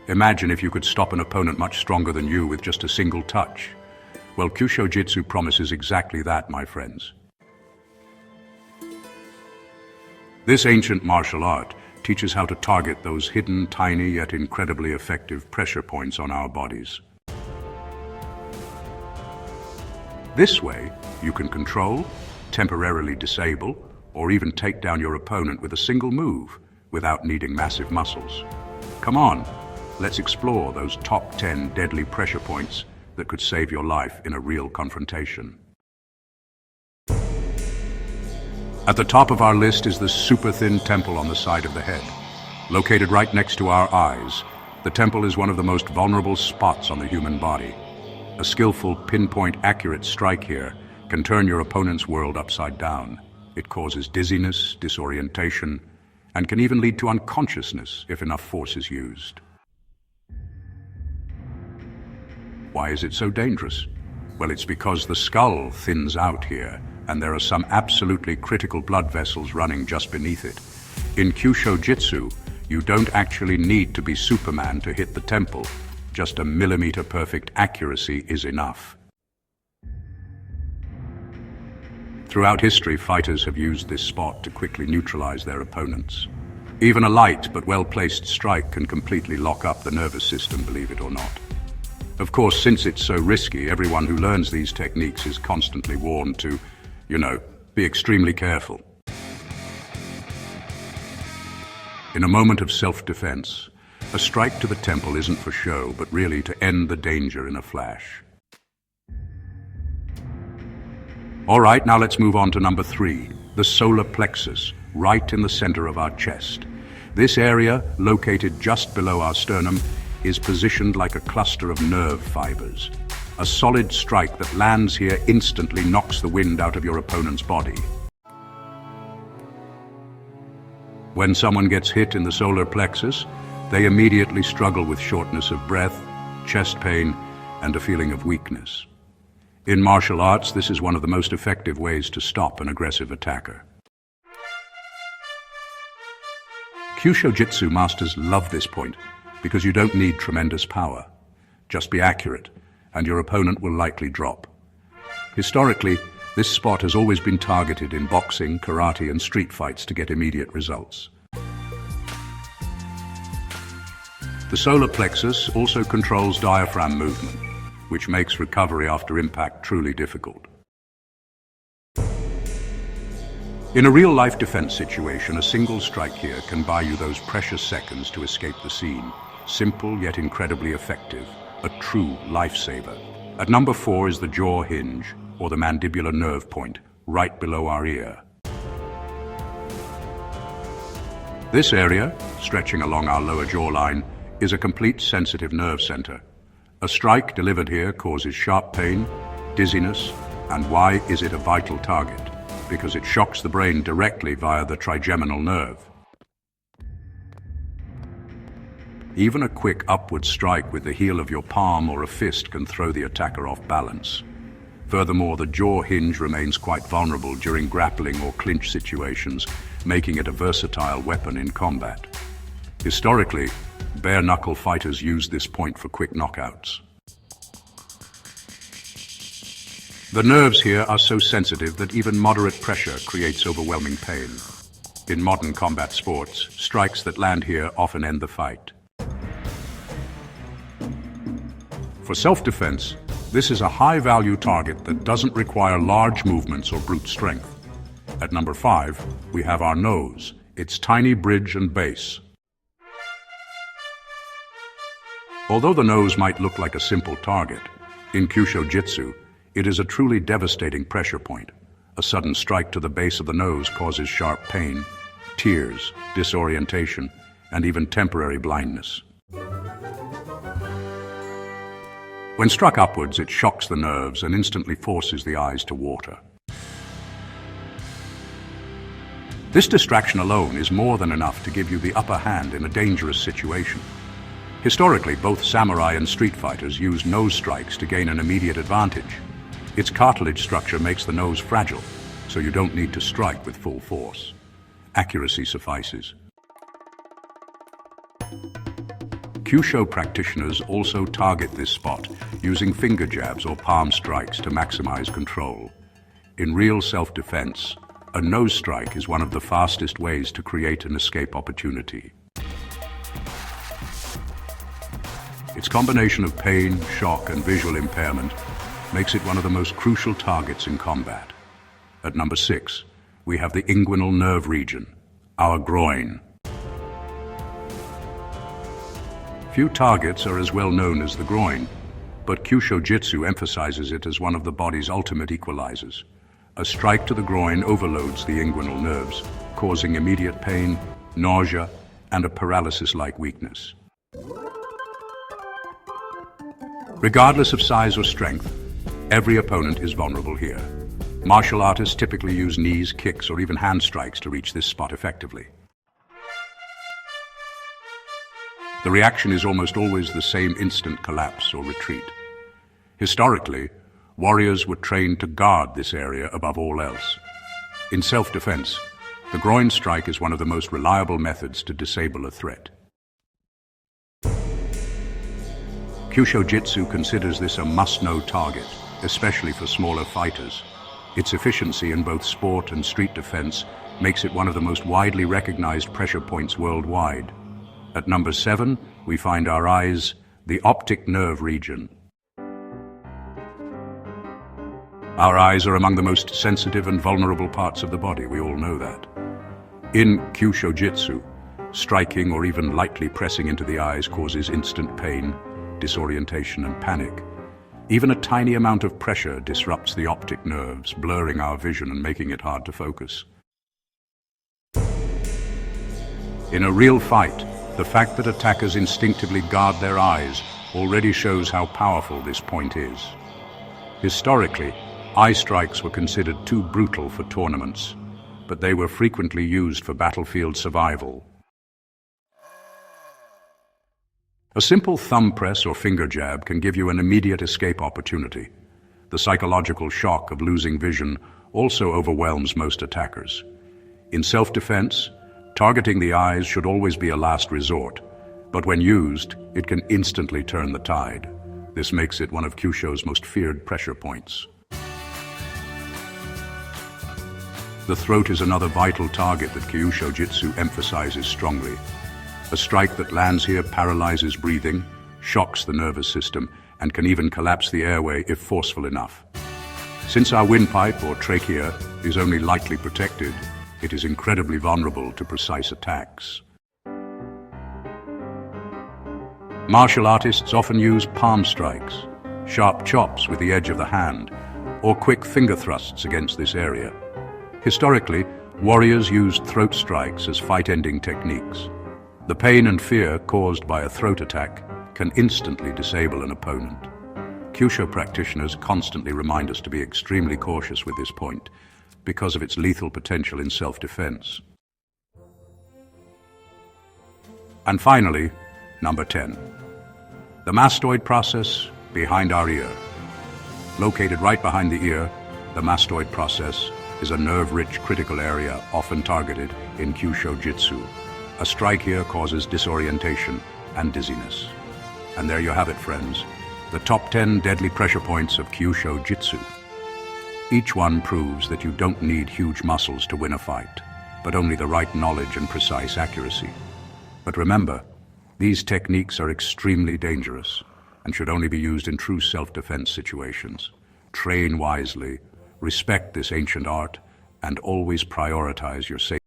Imagine if you could stop an opponent much stronger than you with just a single touch. Well, Kyusho Jitsu promises exactly that, my friends. This ancient martial art teaches how to target those hidden, tiny, yet incredibly effective pressure points on our bodies. This way, you can control, temporarily disable, or even take down your opponent with a single move without needing massive muscles. Come on, let's explore those top 10 deadly pressure points that could save your life in a real confrontation. At the top of our list is the super thin temple on the side of the head. Located right next to our eyes, the temple is one of the most vulnerable spots on the human body. A skillful, pinpoint, accurate strike here can turn your opponent's world upside down. It causes dizziness, disorientation, and can even lead to unconsciousness if enough force is used. Why is it so dangerous? Well, it's because the skull thins out here, and there are some absolutely critical blood vessels running just beneath it. In Kyusho Jitsu, you don't actually need to be Superman to hit the temple. Just a millimeter-perfect accuracy is enough. Throughout history, fighters have used this spot to quickly neutralize their opponents. Even a light but well-placed strike can completely lock up the nervous system, believe it or not. Of course, since it's so risky, everyone who learns these techniques is constantly warned to, be extremely careful. In a moment of self-defense, a strike to the temple isn't for show, but really to end the danger in a flash. All right, now let's move on to number 3, the solar plexus, right in the center of our chest. This area, located just below our sternum, is positioned like a cluster of nerve fibers. A solid strike that lands here instantly knocks the wind out of your opponent's body. When someone gets hit in the solar plexus, they immediately struggle with shortness of breath, chest pain, and a feeling of weakness. In martial arts, this is one of the most effective ways to stop an aggressive attacker. Kyusho Jitsu masters love this point because you don't need tremendous power. Just be accurate, and your opponent will likely drop. Historically, this spot has always been targeted in boxing, karate, and street fights to get immediate results. The solar plexus also controls diaphragm movement, which makes recovery after impact truly difficult. In a real-life defense situation, a single strike here can buy you those precious seconds to escape the scene. Simple yet incredibly effective, a true lifesaver. At number 4 is the jaw hinge, or the mandibular nerve point, right below our ear. This area, stretching along our lower jawline, is a complete sensitive nerve center. A strike delivered here causes sharp pain, dizziness, and why is it a vital target? Because it shocks the brain directly via the trigeminal nerve. Even a quick upward strike with the heel of your palm or a fist can throw the attacker off balance. Furthermore, the jaw hinge remains quite vulnerable during grappling or clinch situations, making it a versatile weapon in combat. Historically, bare-knuckle fighters used this point for quick knockouts. The nerves here are so sensitive that even moderate pressure creates overwhelming pain. In modern combat sports, strikes that land here often end the fight. For self-defense, this is a high-value target that doesn't require large movements or brute strength. At number 5, we have our nose, its tiny bridge and base. Although the nose might look like a simple target, in Kyusho Jitsu, it is a truly devastating pressure point. A sudden strike to the base of the nose causes sharp pain, tears, disorientation, and even temporary blindness. When struck upwards, it shocks the nerves and instantly forces the eyes to water. This distraction alone is more than enough to give you the upper hand in a dangerous situation. Historically, both samurai and street fighters used nose strikes to gain an immediate advantage. Its cartilage structure makes the nose fragile, so you don't need to strike with full force. Accuracy suffices. Kyusho practitioners also target this spot using finger jabs or palm strikes to maximize control. In real self-defense, a nose strike is one of the fastest ways to create an escape opportunity. Its combination of pain, shock, and visual impairment makes it one of the most crucial targets in combat. At number 6, we have the inguinal nerve region, our groin. Few targets are as well known as the groin, but Kyusho Jitsu emphasizes it as one of the body's ultimate equalizers. A strike to the groin overloads the inguinal nerves, causing immediate pain, nausea, and a paralysis-like weakness. Regardless of size or strength, every opponent is vulnerable here. Martial artists typically use knees, kicks, or even hand strikes to reach this spot effectively. The reaction is almost always the same instant collapse or retreat. Historically, warriors were trained to guard this area above all else. In self-defense, the groin strike is one of the most reliable methods to disable a threat. Kyusho Jitsu considers this a must-know target, especially for smaller fighters. Its efficiency in both sport and street defense makes it one of the most widely recognized pressure points worldwide. At number 7, we find our eyes, the optic nerve region. Our eyes are among the most sensitive and vulnerable parts of the body, we all know that. In Kyusho Jitsu, striking or even lightly pressing into the eyes causes instant pain, disorientation, and panic. Even a tiny amount of pressure disrupts the optic nerves, blurring our vision and making it hard to focus. In a real fight, the fact that attackers instinctively guard their eyes already shows how powerful this point is. Historically, eye strikes were considered too brutal for tournaments, but they were frequently used for battlefield survival. A simple thumb press or finger jab can give you an immediate escape opportunity. The psychological shock of losing vision also overwhelms most attackers. In self-defense, targeting the eyes should always be a last resort, but when used, it can instantly turn the tide. This makes it one of Kyusho's most feared pressure points. The throat is another vital target that Kyusho Jitsu emphasizes strongly. A strike that lands here paralyzes breathing, shocks the nervous system, and can even collapse the airway if forceful enough. Since our windpipe or trachea is only lightly protected, it is incredibly vulnerable to precise attacks. Martial artists often use palm strikes, sharp chops with the edge of the hand, or quick finger thrusts against this area. Historically, warriors used throat strikes as fight-ending techniques. The pain and fear caused by a throat attack can instantly disable an opponent. Kyusho practitioners constantly remind us to be extremely cautious with this point, because of its lethal potential in self-defense. And finally, number 10. The mastoid process behind our ear. Located right behind the ear, the mastoid process is a nerve-rich critical area often targeted in Kyusho Jitsu. A strike here causes disorientation and dizziness. And there you have it, friends, the top 10 deadly pressure points of Kyusho Jitsu. Each one proves that you don't need huge muscles to win a fight, but only the right knowledge and precise accuracy. But remember, these techniques are extremely dangerous and should only be used in true self-defense situations. Train wisely, respect this ancient art, and always prioritize your safety.